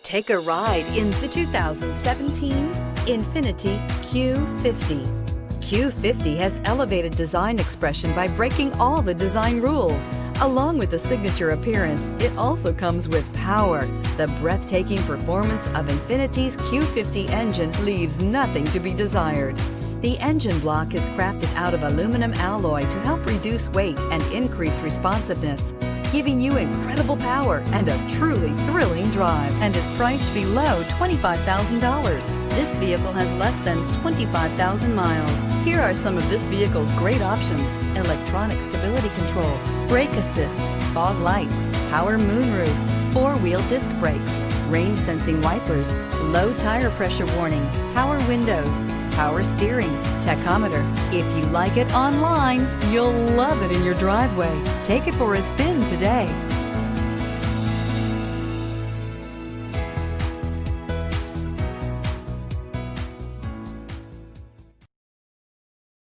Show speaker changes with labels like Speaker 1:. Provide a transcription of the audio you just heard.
Speaker 1: Take a ride in the 2017 Infiniti Q50. Q50 has elevated design expression by breaking all the design rules. Along with the signature appearance, it also comes with power. The breathtaking performance of Infiniti's Q50 engine leaves nothing to be desired. The engine block is crafted out of aluminum alloy to help reduce weight and increase responsiveness, giving you incredible power and a truly thrilling drive, and is priced below $25,000. This vehicle has less than 25,000 miles. Here are some of this vehicle's great options: electronic stability control, brake assist, fog lights, power moonroof, four-wheel disc brakes, rain sensing wipers, low tire pressure warning, power windows, power steering, tachometer. If you like it online, you'll love it in your driveway. Take it for a spin today.